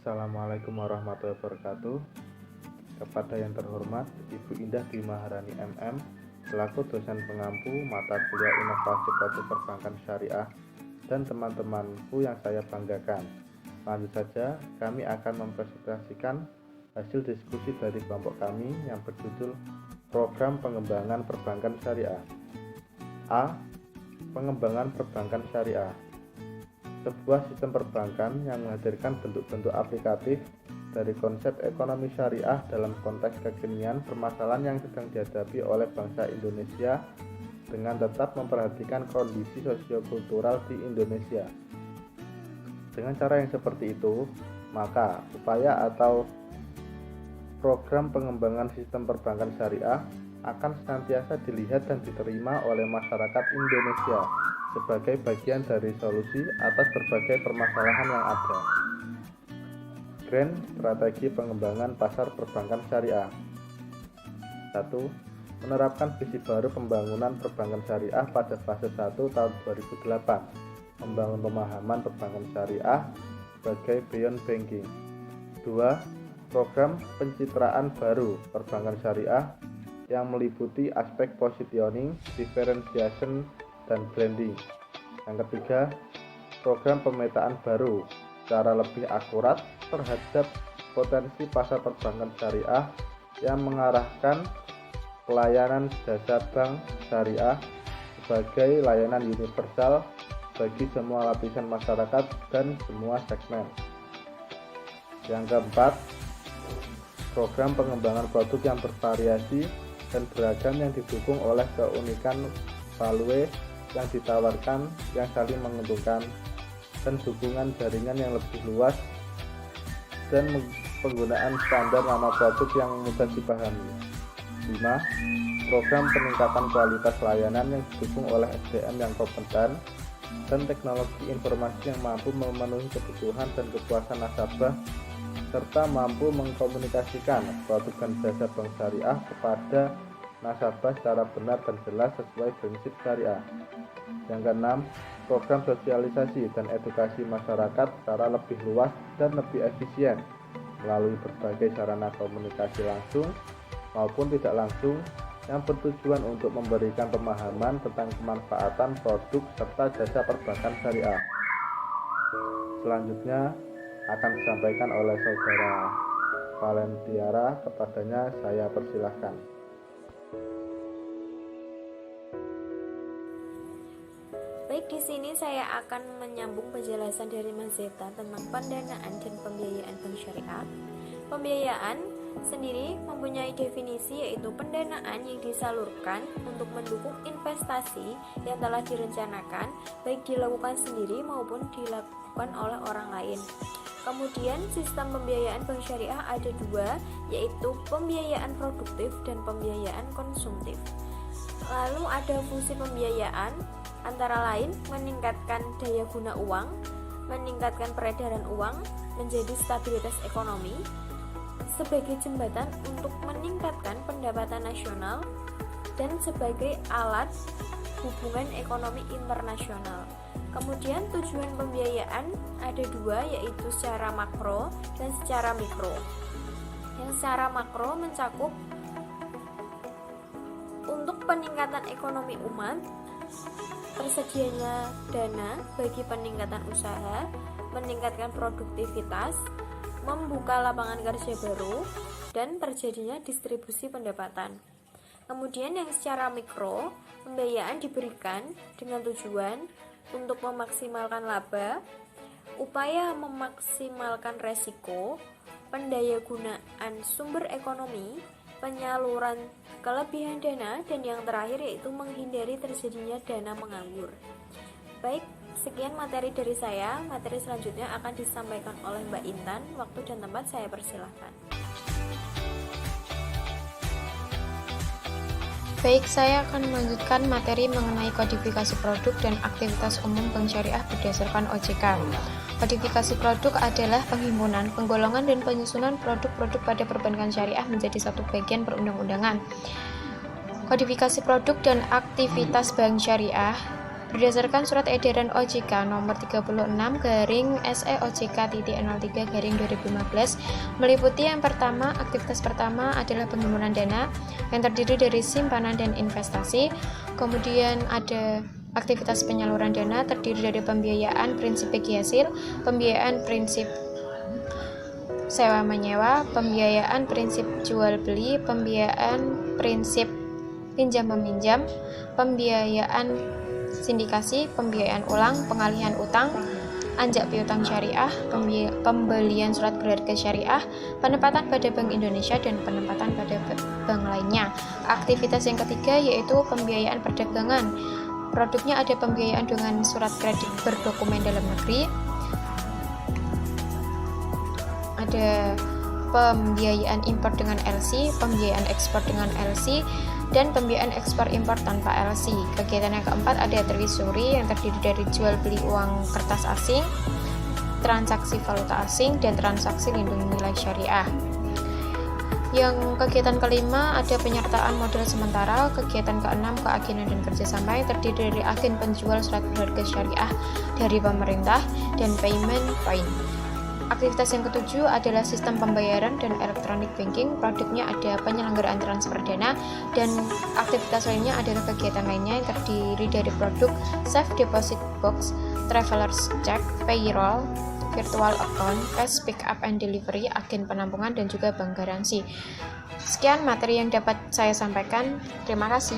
Assalamualaikum warahmatullahi wabarakatuh. Kepada yang terhormat Ibu Indah Dwi Maharani MM, selaku dosen pengampu mata kuliah Inovasi Produk Perbankan Syariah, dan teman-temanku yang saya banggakan. Lanjut saja, kami akan mempresentasikan hasil diskusi dari kelompok kami yang berjudul Program Pengembangan Perbankan Syariah. A. Pengembangan Perbankan Syariah. Sebuah sistem perbankan yang menghadirkan bentuk-bentuk aplikatif dari konsep ekonomi syariah dalam konteks kekinian permasalahan yang sedang dihadapi oleh bangsa Indonesia dengan tetap memperhatikan kondisi sosiokultural di Indonesia. Dengan cara yang seperti itu, maka upaya atau program pengembangan sistem perbankan syariah akan senantiasa dilihat dan diterima oleh masyarakat Indonesia sebagai bagian dari solusi atas berbagai permasalahan yang ada. Grand Strategi Pengembangan Pasar Perbankan Syariah. 1. Menerapkan visi baru pembangunan perbankan syariah pada fase 1 tahun 2008. Membangun pemahaman perbankan syariah sebagai beyond banking. 2. Program pencitraan baru perbankan syariah yang meliputi aspek positioning, differentiation, dan branding. Yang ketiga, program pemetaan baru secara lebih akurat terhadap potensi pasar perbankan syariah yang mengarahkan pelayanan jasa bank syariah sebagai layanan universal bagi semua lapisan masyarakat dan semua segmen. Yang keempat, program pengembangan produk yang bervariasi dan beragam yang didukung oleh keunikan value yang ditawarkan yang saling menguntungkan dan dukungan jaringan yang lebih luas dan penggunaan standar nama produk yang mudah dipahami. 5. Program peningkatan kualitas layanan yang didukung oleh SDM yang kompeten dan teknologi informasi yang mampu memenuhi kebutuhan dan kepuasan nasabah serta mampu mengkomunikasikan produk dan jasa bank syariah kepada nasabah secara benar dan jelas sesuai prinsip syariah. Yang keenam, program sosialisasi dan edukasi masyarakat secara lebih luas dan lebih efisien melalui berbagai sarana komunikasi langsung maupun tidak langsung yang bertujuan untuk memberikan pemahaman tentang kemanfaatan produk serta jasa perbankan syariah. Selanjutnya akan disampaikan oleh saudara Valentiara, kepadanya saya persilahkan. Baik, di sini saya akan menyambung penjelasan dari Mas Zeta tentang pendanaan dan pembiayaan bank syariah. Pembiayaan sendiri mempunyai definisi, yaitu pendanaan yang disalurkan untuk mendukung investasi yang telah direncanakan, baik dilakukan sendiri maupun dilakukan oleh orang lain. Kemudian sistem pembiayaan bank syariah ada dua, yaitu pembiayaan produktif dan pembiayaan konsumtif. Lalu ada fungsi pembiayaan antara lain meningkatkan daya guna uang, meningkatkan peredaran uang, menjadi stabilitas ekonomi, sebagai jembatan untuk meningkatkan pendapatan nasional, dan sebagai alat hubungan ekonomi internasional. Kemudian tujuan pembiayaan ada dua, yaitu secara makro dan secara mikro. Yang secara makro mencakup untuk peningkatan ekonomi umat, tersedianya dana bagi peningkatan usaha, meningkatkan produktivitas, membuka lapangan kerja baru, dan terjadinya distribusi pendapatan. Kemudian yang secara mikro, pembiayaan diberikan dengan tujuan untuk memaksimalkan laba, upaya memaksimalkan resiko, pendayagunaan sumber ekonomi, penyaluran kelebihan dana, dan yang terakhir yaitu menghindari terjadinya dana menganggur. Baik, sekian materi dari saya. Materi selanjutnya akan disampaikan oleh Mbak Intan. Waktu dan tempat saya persilahkan. Baik, saya akan melanjutkan materi mengenai kodifikasi produk dan aktivitas umum bank syariah berdasarkan OJK. Kodifikasi produk adalah penghimpunan, penggolongan, dan penyusunan produk-produk pada perbankan syariah menjadi satu bagian perundang-undangan. Kodifikasi produk dan aktivitas bank syariah Berdasarkan Surat Edaran OJK nomor 36/SE-OJK.03/2015 meliputi yang pertama, aktivitas pertama adalah penghimpunan dana yang terdiri dari simpanan dan investasi. Kemudian ada aktivitas penyaluran dana terdiri dari pembiayaan prinsip bagi hasil, pembiayaan prinsip sewa menyewa, pembiayaan prinsip jual beli, pembiayaan prinsip pinjam meminjam, pembiayaan sindikasi, pembiayaan ulang, pengalihan utang, anjak piutang syariah, pembelian surat berharga syariah, penempatan pada Bank Indonesia, dan penempatan pada bank lainnya. Aktivitas yang ketiga yaitu pembiayaan perdagangan. Produknya ada pembiayaan dengan surat kredit berdokumen dalam negeri, ada pembiayaan impor dengan LC, pembiayaan ekspor dengan LC, dan pembiayaan ekspor impor tanpa LC. Kegiatan yang keempat ada treasury yang terdiri dari jual beli uang kertas asing, transaksi valuta asing, dan transaksi lindung nilai syariah. Yang kegiatan kelima ada penyertaan modal sementara. Kegiatan keenam keagenan dan kerjasama yang terdiri dari agen penjual surat berharga syariah dari pemerintah dan payment point. Aktivitas yang ketujuh adalah sistem pembayaran dan electronic banking. Produknya ada penyelenggaraan transfer dana, dan aktivitas lainnya adalah kegiatan lainnya yang terdiri dari produk safe deposit box, traveler's check, payroll, virtual account, cash pick up and delivery, agen penampungan, dan juga bank garansi. Sekian materi yang dapat saya sampaikan. Terima kasih.